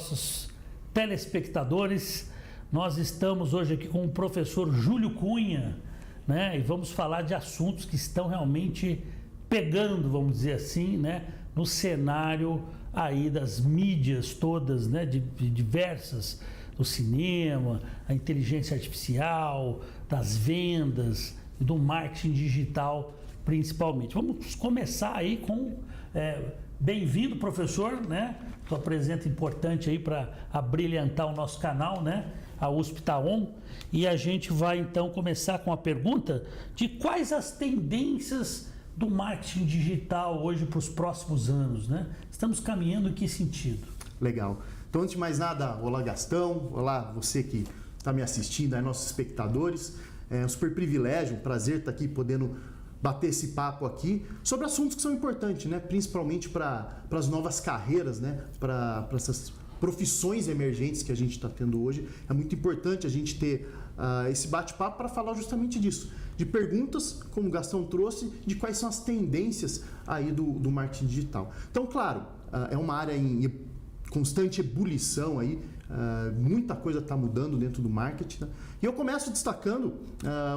nossos telespectadores. Nós estamos hoje aqui com o professor Júlio Cunha, né? E vamos falar de assuntos que estão realmente pegando, vamos dizer assim, né? No cenário aí das mídias todas, né? De diversas, do cinema, a inteligência artificial, das vendas, do marketing digital principalmente. Vamos começar aí com... bem-vindo, professor, né? Sua presença importante aí para abrilhantar o nosso canal, né? A USP tá on. E a gente vai então começar com a pergunta de quais as tendências do marketing digital hoje para os próximos anos, né? Estamos caminhando em que sentido? Legal. Então, antes de mais nada, olá Gastão, olá você que está me assistindo, aí, nossos espectadores. É um super privilégio, um prazer estar aqui podendo bater esse papo aqui sobre assuntos que são importantes, né? Principalmente para as novas carreiras, né? Para essas profissões emergentes que a gente está tendo hoje. É muito importante a gente ter esse bate-papo para falar justamente disso, de perguntas, como o Gastão trouxe, de quais são as tendências aí do marketing digital. Então, claro, é uma área em constante ebulição aí, muita coisa está mudando dentro do marketing, né? E eu começo destacando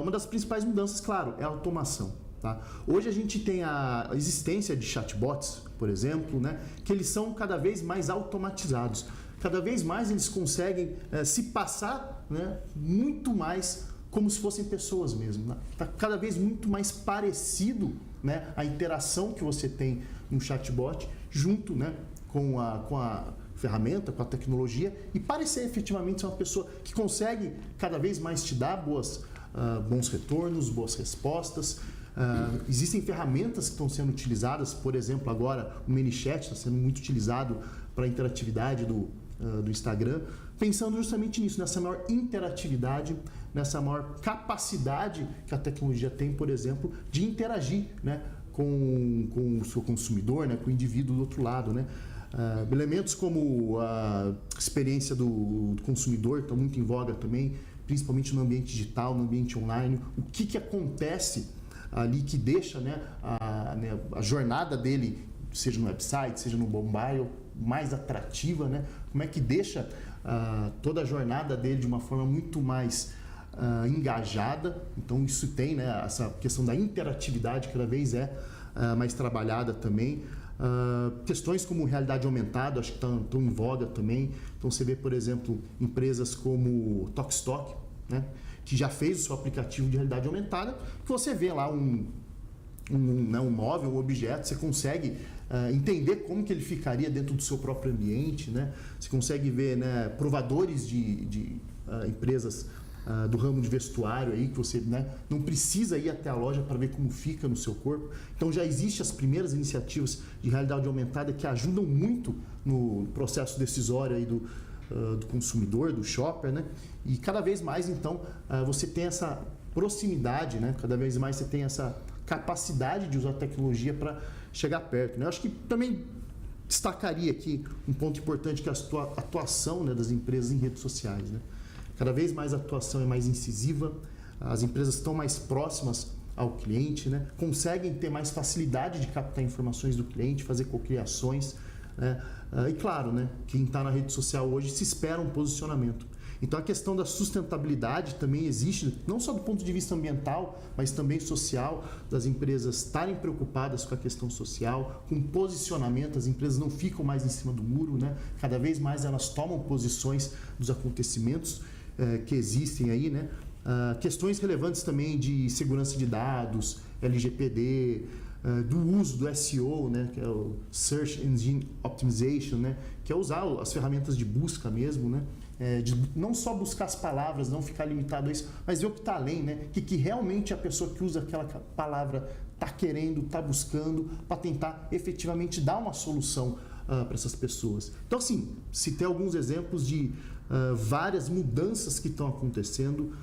uma das principais mudanças, claro, é a automação. Tá? Hoje a gente tem a existência de chatbots, por exemplo, né, que eles são cada vez mais automatizados. Cada vez mais eles conseguem se passar, né, muito mais como se fossem pessoas mesmo. Né? Tá cada vez muito mais parecido, né, a interação que você tem no chatbot junto, né, com a ferramenta, com a tecnologia, e parecer efetivamente ser uma pessoa que consegue cada vez mais te dar bons retornos, boas respostas. Existem ferramentas que estão sendo utilizadas, por exemplo, agora o ManyChat está sendo muito utilizado para a interatividade do Instagram, pensando justamente nisso, nessa maior interatividade, nessa maior capacidade que a tecnologia tem, por exemplo, de interagir, né, com o seu consumidor, né, com o indivíduo do outro lado, né? Elementos como a experiência do consumidor estão muito em voga também, principalmente no ambiente digital, no ambiente online. O que acontece ali que deixa, né, a jornada dele, seja no website, seja no mobile, mais atrativa, né? Como é que deixa toda a jornada dele de uma forma muito mais engajada. Então isso tem, né, essa questão da interatividade cada vez mais trabalhada também. Questões como realidade aumentada, acho que estão em voga também. Então você vê, por exemplo, empresas como Tokstok, né, que já fez o seu aplicativo de realidade aumentada, que você vê lá um móvel, um objeto, você consegue entender como que ele ficaria dentro do seu próprio ambiente, né? Você consegue ver, né, provadores de empresas do ramo de vestuário aí, que você, né, não precisa ir até a loja para ver como fica no seu corpo. Então já existem as primeiras iniciativas de realidade aumentada que ajudam muito no processo decisório aí do consumidor, do shopper, né? E cada vez mais, então, você tem essa proximidade, né? Cada vez mais você tem essa capacidade de usar a tecnologia para chegar perto, né? Eu acho que também destacaria aqui um ponto importante, que é a atuação, né, das empresas em redes sociais, né? Cada vez mais a atuação é mais incisiva, as empresas estão mais próximas ao cliente, né? Conseguem ter mais facilidade de captar informações do cliente, fazer cocriações, né? E claro, né, quem está na rede social hoje se espera um posicionamento. Então a questão da sustentabilidade também existe, não só do ponto de vista ambiental, mas também social, das empresas estarem preocupadas com a questão social, com posicionamento. As empresas não ficam mais em cima do muro, né? Cada vez mais elas tomam posições dos acontecimentos que existem aí, né? Questões relevantes também de segurança de dados, LGPD, do uso do SEO, né, que é o Search Engine Optimization, né, que é usar as ferramentas de busca mesmo, né, de não só buscar as palavras, não ficar limitado a isso, mas ver o que está além, né, que realmente a pessoa que usa aquela palavra está querendo, está buscando, para tentar efetivamente dar uma solução para essas pessoas. Então, assim, citei alguns exemplos de várias mudanças que estão acontecendo,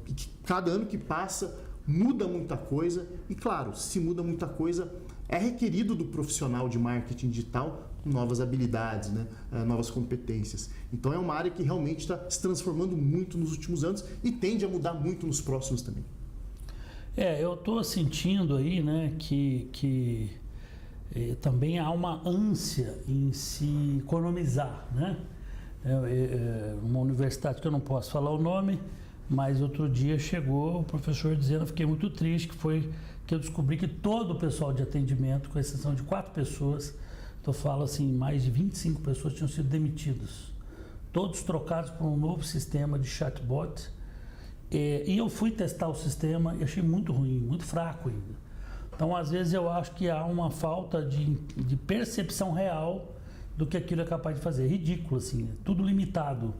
e que cada ano que passa muda muita coisa, e claro, se muda muita coisa, é requerido do profissional de marketing digital novas habilidades, né? Novas competências. Então é uma área que realmente está se transformando muito nos últimos anos e tende a mudar muito nos próximos também. Eu estou sentindo aí, né, que também há uma ânsia em se economizar, né? Uma universidade que eu não posso falar o nome, mas outro dia chegou o professor dizendo, eu fiquei muito triste, que foi que eu descobri que todo o pessoal de atendimento, com exceção de 4 pessoas, eu falo assim, mais de 25 pessoas tinham sido demitidos. Todos trocados por um novo sistema de chatbot. E eu fui testar o sistema e achei muito ruim, muito fraco ainda. Então, às vezes, eu acho que há uma falta de percepção real do que aquilo é capaz de fazer. Ridículo, assim, tudo limitado.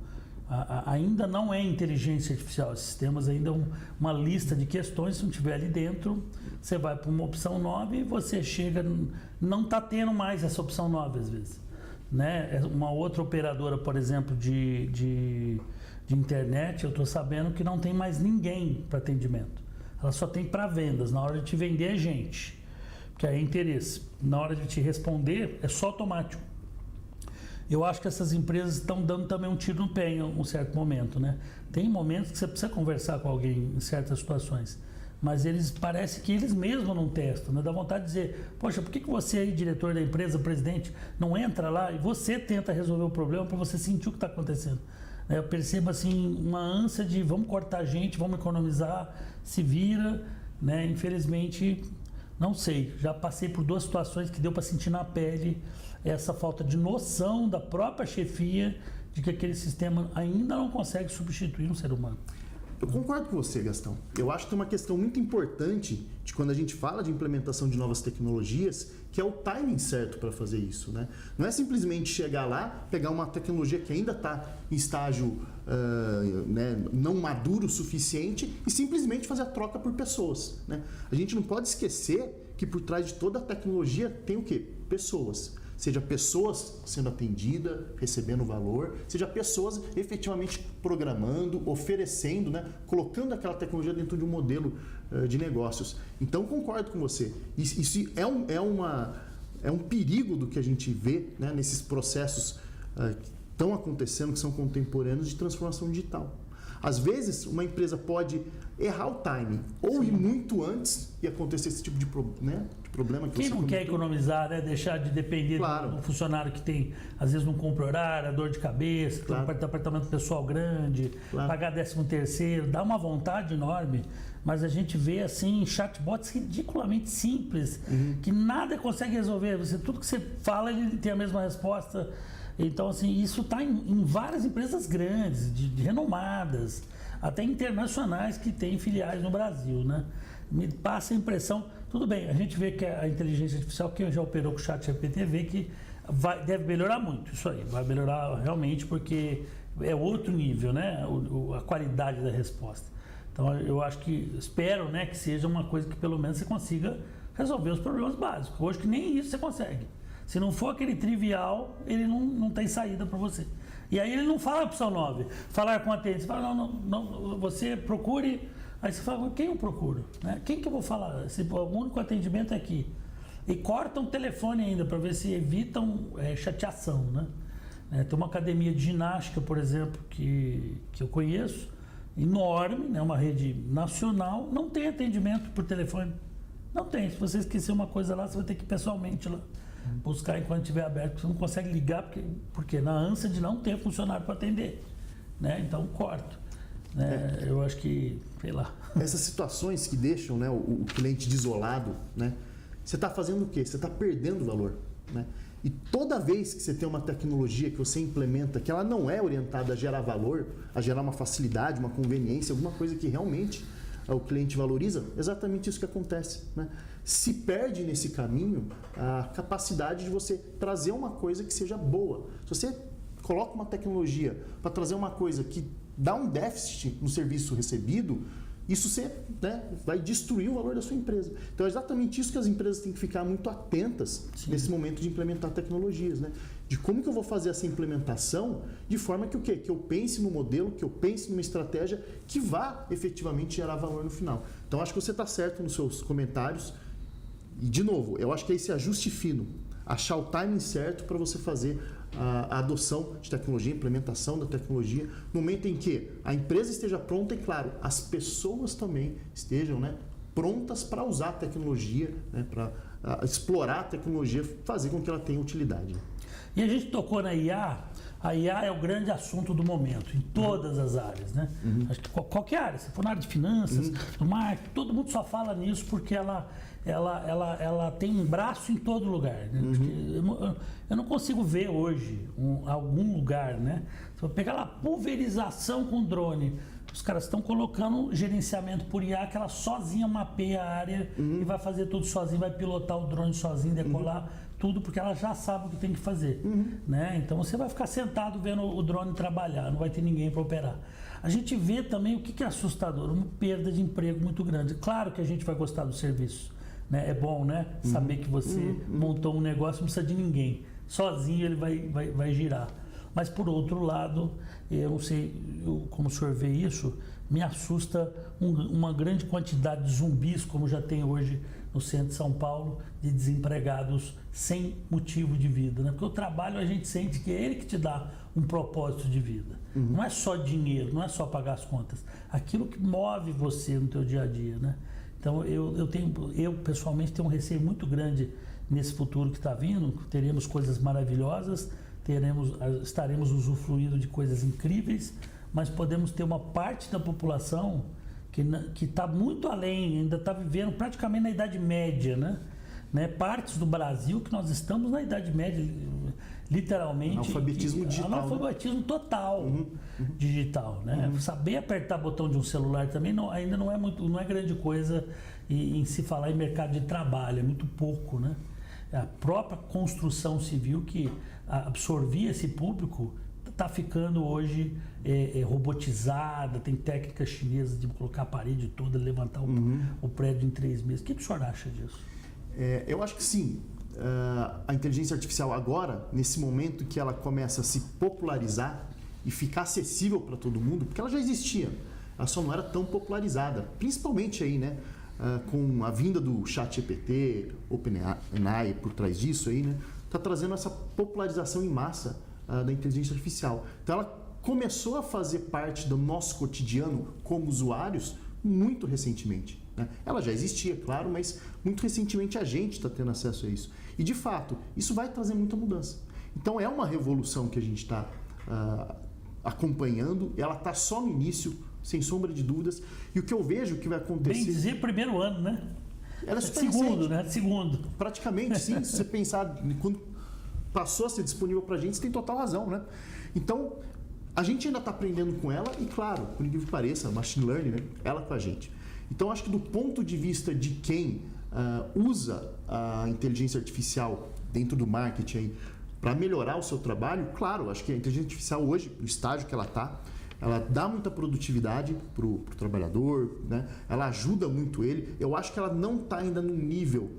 Ainda não é inteligência artificial. Esses sistemas ainda é uma lista de questões. Se não tiver ali dentro, você vai para uma opção 9 e você chega... Não está tendo mais essa opção 9, às vezes. Né? Uma outra operadora, por exemplo, de internet, eu estou sabendo que não tem mais ninguém para atendimento. Ela só tem para vendas. Na hora de te vender é gente, porque é interesse. Na hora de te responder é só automático. Eu acho que essas empresas estão dando também um tiro no pé em um certo momento, né? Tem momentos que você precisa conversar com alguém em certas situações, mas parece que eles mesmos não testam, né? Dá vontade de dizer, poxa, por que você aí, diretor da empresa, presidente, não entra lá e você tenta resolver o problema para você sentir o que está acontecendo? Eu percebo assim uma ânsia de vamos cortar gente, vamos economizar, se vira, né? Infelizmente, não sei, já passei por 2 situações que deu para sentir na pele essa falta de noção da própria chefia de que aquele sistema ainda não consegue substituir um ser humano. Eu concordo com você, Gastão. Eu acho que tem uma questão muito importante de quando a gente fala de implementação de novas tecnologias, que é o timing certo para fazer isso, né? Não é simplesmente chegar lá, pegar uma tecnologia que ainda está em estágio né, não maduro o suficiente e simplesmente fazer a troca por pessoas, né? A gente não pode esquecer que por trás de toda a tecnologia tem o quê? Pessoas. Seja pessoas sendo atendidas, recebendo valor, seja pessoas efetivamente programando, oferecendo, né, colocando aquela tecnologia dentro de um modelo de negócios. Então, concordo com você. Isso é um perigo do que a gente vê, né, nesses processos que estão acontecendo, que são contemporâneos, de transformação digital. Às vezes, uma empresa pode errar o timing ou ir muito antes e acontecer esse tipo de problema. Quem não quer economizar, né? Deixar de depender do funcionário que tem, às vezes não cumpre horário, dor de cabeça, tem um departamento pessoal grande, pagar 13º, dá uma vontade enorme, mas a gente vê assim chatbots ridiculamente simples, que nada consegue resolver. Tudo que você fala, ele tem a mesma resposta. Então, assim, isso está em várias empresas grandes, de renomadas, até internacionais, que têm filiais no Brasil, né? Me passa a impressão, tudo bem, a gente vê que a inteligência artificial, quem já operou com o ChatGPT, vê que deve melhorar muito isso aí, vai melhorar realmente, porque é outro nível, né? A qualidade da resposta. Então, eu acho que, espero, né, que seja uma coisa que pelo menos você consiga resolver os problemas básicos. Hoje que nem isso você consegue. Se não for aquele trivial, ele não tem saída para você. E aí ele não fala a opção 9, falar com o atendente. Você fala, não, você procure. Aí você fala, quem eu procuro? Né? Quem que eu vou falar? O único atendimento é aqui. E cortam o telefone ainda para ver se evitam chateação. Né? Tem uma academia de ginástica, por exemplo, que eu conheço, enorme, né? Uma rede nacional, não tem atendimento por telefone. Não tem. Se você esquecer uma coisa lá, você vai ter que ir pessoalmente lá buscar enquanto estiver aberto. Você não consegue ligar porque na ânsia de não ter funcionário para atender. Né? Então, corto. Eu acho que, sei lá. Essas situações que deixam, né, o cliente desolado, né, você está fazendo o quê? Você está perdendo valor. Né? E toda vez que você tem uma tecnologia que você implementa, que ela não é orientada a gerar valor, a gerar uma facilidade, uma conveniência, alguma coisa que realmente o cliente valoriza, exatamente isso que acontece. Né? Se perde nesse caminho a capacidade de você trazer uma coisa que seja boa. Se você coloca uma tecnologia para trazer uma coisa que dá um déficit no serviço recebido, isso você, né, vai destruir o valor da sua empresa. Então é exatamente isso que as empresas têm que ficar muito atentas nesse momento de implementar tecnologias. Né? De como que eu vou fazer essa implementação de forma que o quê? Que eu pense no modelo, que eu pense numa estratégia que vá efetivamente gerar valor no final. Então acho que você está certo nos seus comentários. E de novo, eu acho que é esse ajuste fino, achar o timing certo para você fazer a adoção de tecnologia, a implementação da tecnologia, no momento em que a empresa esteja pronta e, claro, as pessoas também estejam, né, prontas para usar a tecnologia, né, para explorar a tecnologia, fazer com que ela tenha utilidade. E a gente tocou na IA. A IA é o grande assunto do momento, em todas as áreas, né? Acho que qualquer área, se for na área de finanças, no marketing, todo mundo só fala nisso porque ela tem um braço em todo lugar. Né? Eu não consigo ver hoje algum lugar, né? Se eu pegar lá, pulverização com drone, os caras estão colocando gerenciamento por IA, que ela sozinha mapeia a área e vai fazer tudo sozinho, vai pilotar o drone sozinho, decolar tudo, porque ela já sabe o que tem que fazer. Né? Então você vai ficar sentado vendo o drone trabalhar, não vai ter ninguém para operar. A gente vê também o que é assustador, uma perda de emprego muito grande. Claro que a gente vai gostar do serviço. Né? É bom, né? Saber que você montou um negócio, não precisa de ninguém. Sozinho ele vai girar. Mas, por outro lado, eu não sei como o senhor vê isso, me assusta uma grande quantidade de zumbis, como já tem hoje no centro de São Paulo, de desempregados sem motivo de vida. Né? Porque o trabalho a gente sente que é ele que te dá um propósito de vida. Não é só dinheiro, não é só pagar as contas. Aquilo que move você no teu dia a dia. Né? Então, eu pessoalmente tenho um receio muito grande nesse futuro que está vindo. Teremos coisas maravilhosas, estaremos usufruindo de coisas incríveis, mas podemos ter uma parte da população que está muito além, ainda está vivendo praticamente na Idade Média, né? Partes do Brasil que nós estamos na Idade Média, literalmente. Analfabetismo digital. Analfabetismo total digital, né? Saber apertar botão de um celular também ainda não é grande coisa em se falar em mercado de trabalho, é muito pouco, né? A própria construção civil que absorvia esse público está ficando hoje robotizada, tem técnicas chinesas de colocar a parede toda, levantar o prédio em 3 meses. O que o senhor acha disso? Eu acho que sim. A inteligência artificial agora, nesse momento que ela começa a se popularizar e ficar acessível para todo mundo, porque ela já existia, ela só não era tão popularizada, principalmente aí, né? Com a vinda do ChatGPT, OpenAI por trás disso aí, né? Está trazendo essa popularização em massa da inteligência artificial. Então ela começou a fazer parte do nosso cotidiano como usuários muito recentemente. Né? Ela já existia, claro, mas muito recentemente a gente está tendo acesso a isso. E de fato, isso vai trazer muita mudança. Então é uma revolução que a gente está acompanhando, ela está só no início, sem sombra de dúvidas. E o que eu vejo que vai acontecer... Bem dizer, primeiro ano, né? Ela é super segundo, recente. né? Segundo. Praticamente, sim. Se você pensar, quando passou a ser disponível para a gente, você tem total razão, né? Então, a gente ainda está aprendendo com ela e, claro, por incrível que pareça, machine learning, né? Ela com a gente. Então, acho que do ponto de vista de quem usa a inteligência artificial dentro do marketing para melhorar o seu trabalho, claro, acho que a inteligência artificial hoje, no estágio que ela está, ela dá muita produtividade para o trabalhador, né? Ela ajuda muito ele. Eu acho que ela não está ainda num nível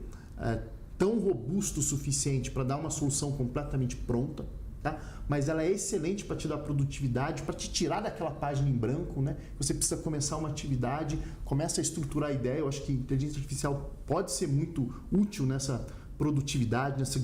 tão robusto o suficiente para dar uma solução completamente pronta, tá? Mas ela é excelente para te dar produtividade, para te tirar daquela página em branco, né? Você precisa começar uma atividade, começa a estruturar a ideia. Eu acho que a inteligência artificial pode ser muito útil nessa produtividade, nesse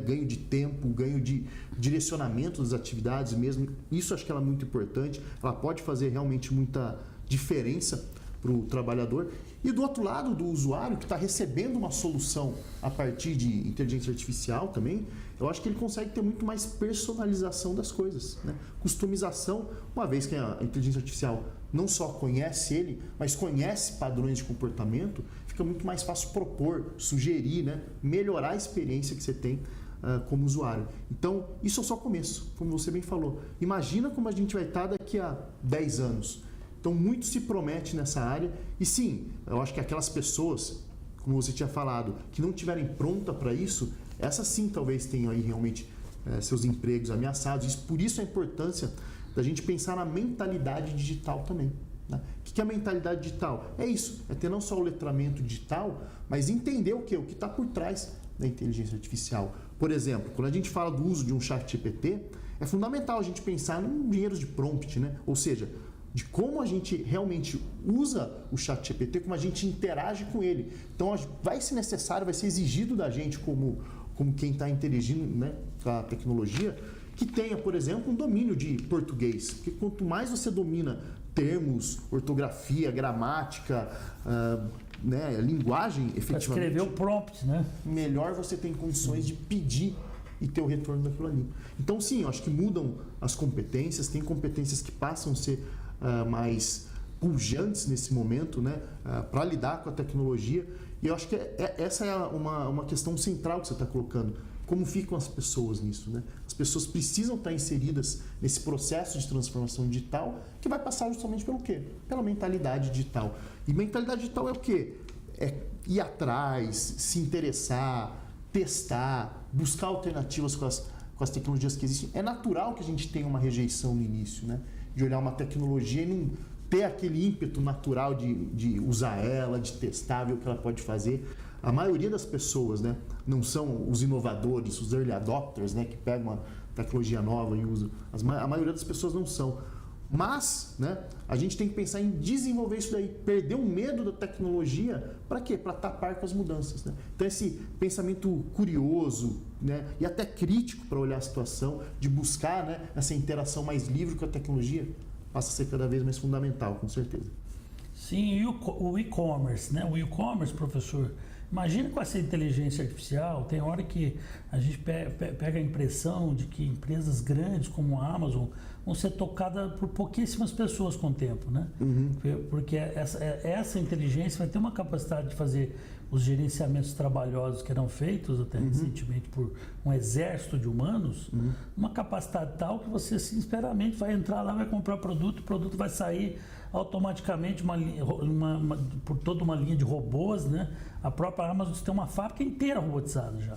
ganho de tempo, ganho de direcionamento das atividades mesmo. Isso acho que ela é muito importante. Ela pode fazer realmente muita diferença para o trabalhador. E do outro lado, do usuário que está recebendo uma solução a partir de inteligência artificial também, eu acho que ele consegue ter muito mais personalização das coisas, né? Customização, uma vez que a inteligência artificial não só conhece ele, mas conhece padrões de comportamento, fica muito mais fácil propor, sugerir, né? Melhorar a experiência que você tem como usuário. Então, isso é só o começo, como você bem falou. Imagina como a gente vai estar daqui a 10 anos. Então, muito se promete nessa área. E sim, eu acho que aquelas pessoas, como você tinha falado, que não estiverem prontas para isso, essas sim talvez tenham aí realmente seus empregos ameaçados. Por isso a importância da gente pensar na mentalidade digital também. Né? O que é a mentalidade digital? É isso, é ter não só o letramento digital, mas entender o que está por trás da inteligência artificial. Por exemplo, quando a gente fala do uso de um ChatGPT, é fundamental a gente pensar em dinheiros de prompt, né? Ou seja, de como a gente realmente usa o ChatGPT, como a gente interage com ele. Então, vai ser necessário, vai ser exigido da gente, como quem está interagindo, né, com a tecnologia, que tenha, por exemplo, um domínio de português. Porque quanto mais você domina termos, ortografia, gramática, né, linguagem efetivamente, escrever o prompt, né? melhor você tem condições de pedir e ter o retorno daquilo ali. Então, sim, eu acho que mudam as competências, tem competências que passam a ser mais pujantes nesse momento, né, para lidar com a tecnologia. E eu acho que essa é uma questão central que você está colocando. Como ficam as pessoas nisso, né? As pessoas precisam estar inseridas nesse processo de transformação digital, que vai passar justamente pelo quê? Pela mentalidade digital. E mentalidade digital é o quê? É ir atrás, se interessar, testar, buscar alternativas com as tecnologias que existem. É natural que a gente tenha uma rejeição no início, né? De olhar uma tecnologia e não ter aquele ímpeto natural de usar ela, de testar, ver o que ela pode fazer. A maioria das pessoas, né, não são os inovadores, os early adopters, né, que pegam uma tecnologia nova e usam. A maioria das pessoas não são. Mas, né, a gente tem que pensar em desenvolver isso daí, perder o medo da tecnologia, para quê? Para tapar com as mudanças, né? Então esse pensamento curioso, né, e até crítico para olhar a situação, de buscar, né, essa interação mais livre com a tecnologia, passa a ser cada vez mais fundamental, com certeza. Sim, e o e-commerce, né? O e-commerce, professor, imagina com essa inteligência artificial, tem hora que a gente pega a impressão de que empresas grandes como a Amazon vão ser tocadas por pouquíssimas pessoas com o tempo, né? Porque essa inteligência vai ter uma capacidade de fazer os gerenciamentos trabalhosos que eram feitos até recentemente por um exército de humanos, uma capacidade tal que você sinceramente vai entrar lá, vai comprar produto, o produto vai sair automaticamente por toda uma linha de robôs, né? A própria Amazon tem uma fábrica inteira robotizada já,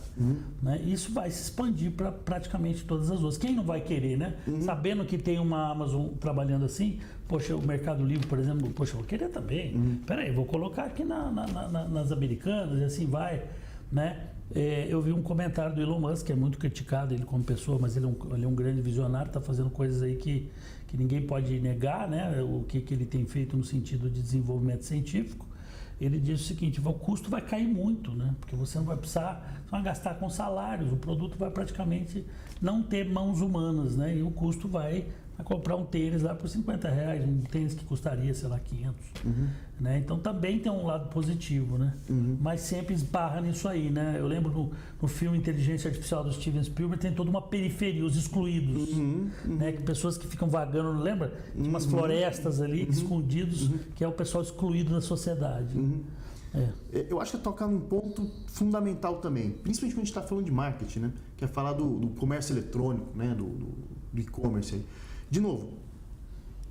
né? Isso vai se expandir para praticamente todas as outras. Quem não vai querer, né? Sabendo que tem uma Amazon trabalhando assim, poxa, o Mercado Livre, por exemplo, poxa, eu vou querer também. Peraí, vou colocar aqui nas americanas e assim vai, né? Eu vi um comentário do Elon Musk, que é muito criticado ele como pessoa, mas ele é um grande visionário, está fazendo coisas aí que ninguém pode negar, né? O que ele tem feito no sentido de desenvolvimento científico. Ele diz o seguinte: o custo vai cair muito, né? Porque você não vai precisar, você vai gastar com salários, o produto vai praticamente não ter mãos humanas, né? E o custo vai comprar um tênis lá por R$50, um tênis que custaria, sei lá, 500. Né? Então também tem um lado positivo, né? Mas sempre esbarra nisso aí, né? Eu lembro no filme Inteligência Artificial do Steven Spielberg, tem toda uma periferia, os excluídos, né? Que pessoas que ficam vagando, lembra? Tem umas florestas ali, escondidos, que é o pessoal excluído da sociedade. Eu acho que é tocar num ponto fundamental também, principalmente quando a gente está falando de marketing, né? Que é falar do comércio eletrônico, né? Do e-commerce aí. De novo,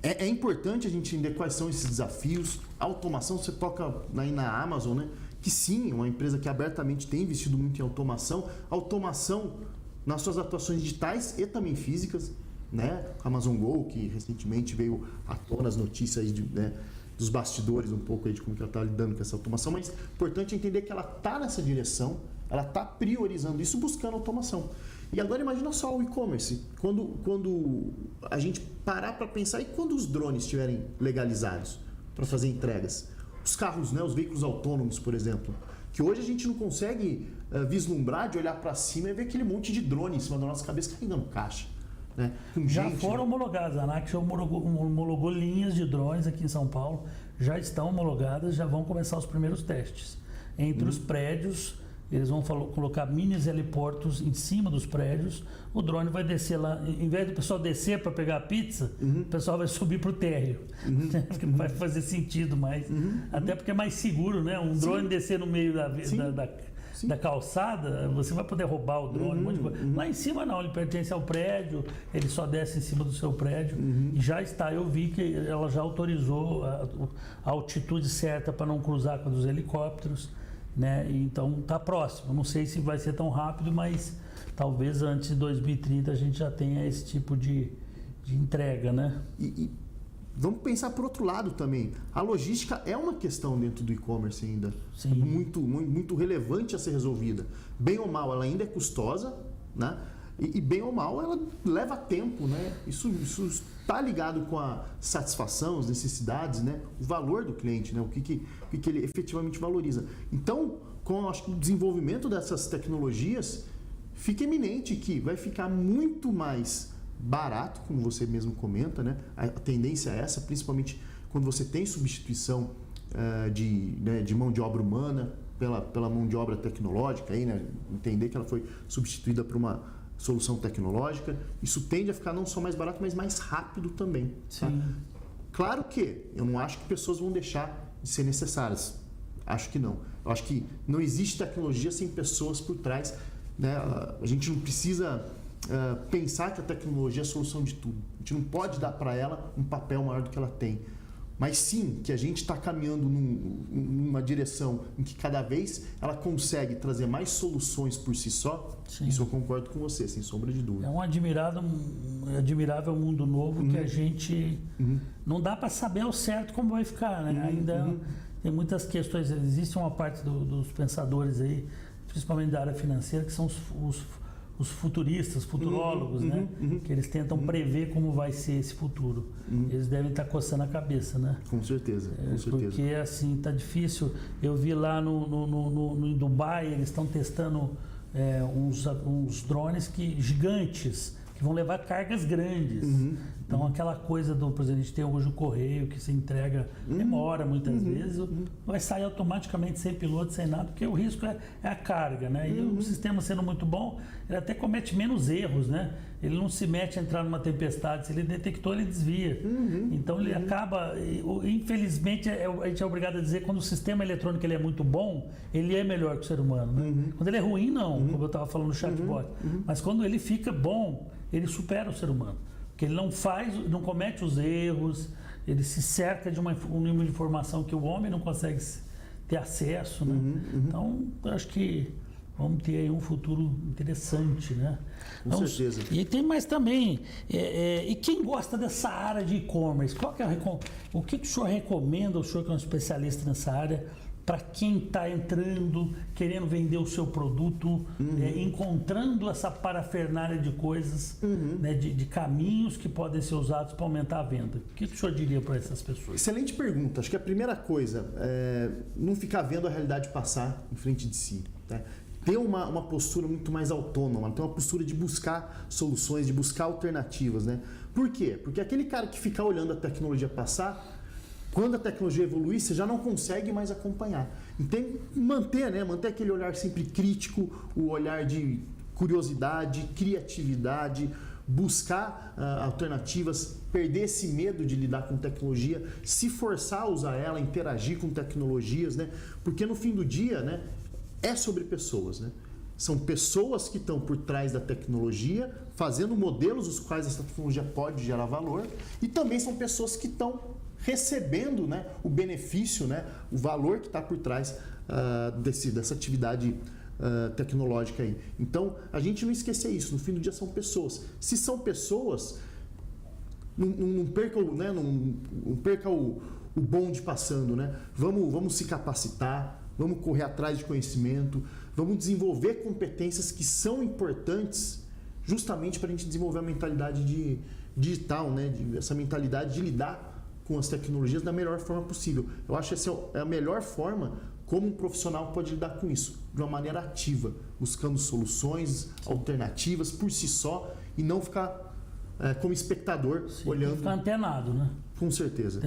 é importante a gente entender quais são esses desafios. A automação, você toca aí na Amazon, né? Que sim, é uma empresa que abertamente tem investido muito em automação. Automação nas suas atuações digitais e também físicas, né? Amazon Go, que recentemente veio à tona as notícias aí né, dos bastidores um pouco aí de como que ela está lidando com essa automação. Mas é importante entender que ela está nessa direção, ela está priorizando isso, buscando automação. E agora imagina só o e-commerce, quando a gente parar para pensar, e quando os drones estiverem legalizados para fazer entregas? Os carros, né, os veículos autônomos, por exemplo, que hoje a gente não consegue vislumbrar de olhar para cima e ver aquele monte de drone em cima da nossa cabeça caindo no caixa. Né? Já foram homologados, a ANAC já homologou linhas de drones aqui em São Paulo, já estão homologadas, já vão começar os primeiros testes. Entre os prédios, eles vão colocar mini heliportos em cima dos prédios, o drone vai descer lá, em vez do pessoal descer para pegar a pizza, o pessoal vai subir para o térreo, porque não vai fazer sentido mais, até porque é mais seguro, né? Um drone descer no meio da calçada, você vai poder roubar o drone, um monte de coisa. Lá em cima não, ele pertence ao prédio, ele só desce em cima do seu prédio, e já está, eu vi que ela já autorizou a altitude certa para não cruzar com a dos helicópteros, né? Então está próximo, não sei se vai ser tão rápido, mas talvez antes de 2030 a gente já tenha esse tipo de entrega, né? E vamos pensar por outro lado também, a logística é uma questão dentro do e-commerce ainda, muito relevante a ser resolvida. Bem ou mal, ela ainda é custosa, né? E bem ou mal, ela leva tempo, né? Isso está ligado com a satisfação, as necessidades, né? O valor do cliente, né? O que ele efetivamente valoriza. Então, com acho que o desenvolvimento dessas tecnologias, fica eminente que vai ficar muito mais barato, como você mesmo comenta, né? A tendência é essa, principalmente quando você tem substituição de mão de obra humana pela mão de obra tecnológica, aí, né? Entender que ela foi substituída por uma solução tecnológica. Isso tende a ficar não só mais barato, mas mais rápido também. Tá? Claro que eu não acho que pessoas vão deixar de ser necessárias. Acho que não. Eu acho que não existe tecnologia sem pessoas por trás. Né? A gente não precisa pensar que a tecnologia é a solução de tudo. A gente não pode dar para ela um papel maior do que ela tem. Mas sim, que a gente está caminhando numa direção em que cada vez ela consegue trazer mais soluções por si só. Sim. Isso eu concordo com você, sem sombra de dúvida. É um admirável mundo novo que a gente não dá para saber ao certo como vai ficar, né? Ainda tem muitas questões. Existe uma parte dos pensadores aí, principalmente da área financeira, que são os futuristas, futurólogos, né? Que eles tentam prever como vai ser esse futuro. Eles devem estar coçando a cabeça, né? Com certeza, com certeza. Porque assim, tá difícil. Eu vi lá em Dubai, eles estão testando uns drones gigantes, que vão levar cargas grandes. Então, aquela coisa por exemplo, a gente tem hoje o correio, que se entrega, demora muitas vezes, vai sair automaticamente sem piloto, sem nada, porque o risco é a carga, né? E o sistema sendo muito bom, ele até comete menos erros, né? Ele não se mete a entrar numa tempestade, se ele detectou, ele desvia. Então, ele acaba, infelizmente, a gente é obrigado a dizer, quando o sistema eletrônico ele é muito bom, ele é melhor que o ser humano, né? Quando ele é ruim, não, como eu estava falando no chatbot. Mas quando ele fica bom, ele supera o ser humano. Porque ele não comete os erros, ele se cerca de um nível de informação que o homem não consegue ter acesso, né? Então, eu acho que vamos ter aí um futuro interessante, né? Com certeza. E tem mais também, e quem gosta dessa área de e-commerce, o que o senhor recomenda, o senhor que é um especialista nessa área, para quem está entrando, querendo vender o seu produto, encontrando essa parafernália de coisas, né, de caminhos que podem ser usados para aumentar a venda? O que o senhor diria para essas pessoas? Excelente pergunta. Acho que a primeira coisa é não ficar vendo a realidade passar em frente de si. Né? Ter uma postura muito mais autônoma, ter uma postura de buscar soluções, de buscar alternativas. Né? Por quê? Porque aquele cara que fica olhando a tecnologia passar, quando a tecnologia evoluir, você já não consegue mais acompanhar. Então, manter aquele olhar sempre crítico, o olhar de curiosidade, criatividade, buscar alternativas, perder esse medo de lidar com tecnologia, se forçar a usar ela, interagir com tecnologias, né? Porque no fim do dia, né, é sobre pessoas, né? São pessoas que estão por trás da tecnologia, fazendo modelos os quais essa tecnologia pode gerar valor, e também são pessoas que estão recebendo, né, o benefício, né, o valor que está por trás dessa atividade tecnológica aí. Então, a gente não esquecer isso. No fim do dia são pessoas. Se são pessoas, não perca o bonde passando, né? Vamos se capacitar, vamos correr atrás de conhecimento, vamos desenvolver competências que são importantes justamente para a gente desenvolver a mentalidade digital, né? Essa mentalidade de lidar com as tecnologias da melhor forma possível. Eu acho que essa é a melhor forma como um profissional pode lidar com isso, de uma maneira ativa, buscando soluções alternativas por si só e não ficar como espectador olhando. Tem que ficar antenado, né? Com certeza.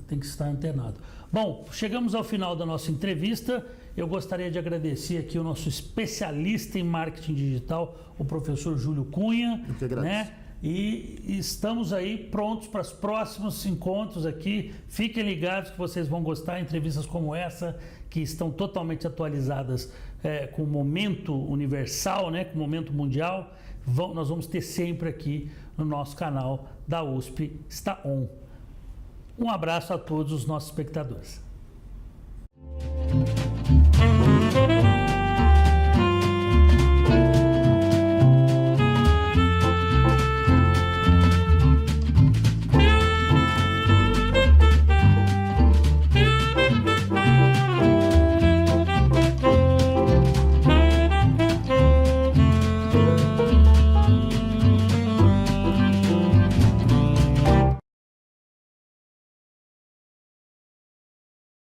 Tem que estar antenado. Bom, chegamos ao final da nossa entrevista. Eu gostaria de agradecer aqui o nosso especialista em marketing digital, o professor Júlio Cunha. Eu que agradeço. Né? E estamos aí prontos para os próximos encontros aqui. Fiquem ligados que vocês vão gostar. Entrevistas como essa, que estão totalmente atualizadas com o momento universal, né, com o momento mundial. Nós vamos ter sempre aqui no nosso canal da USP Está On. Um abraço a todos os nossos espectadores.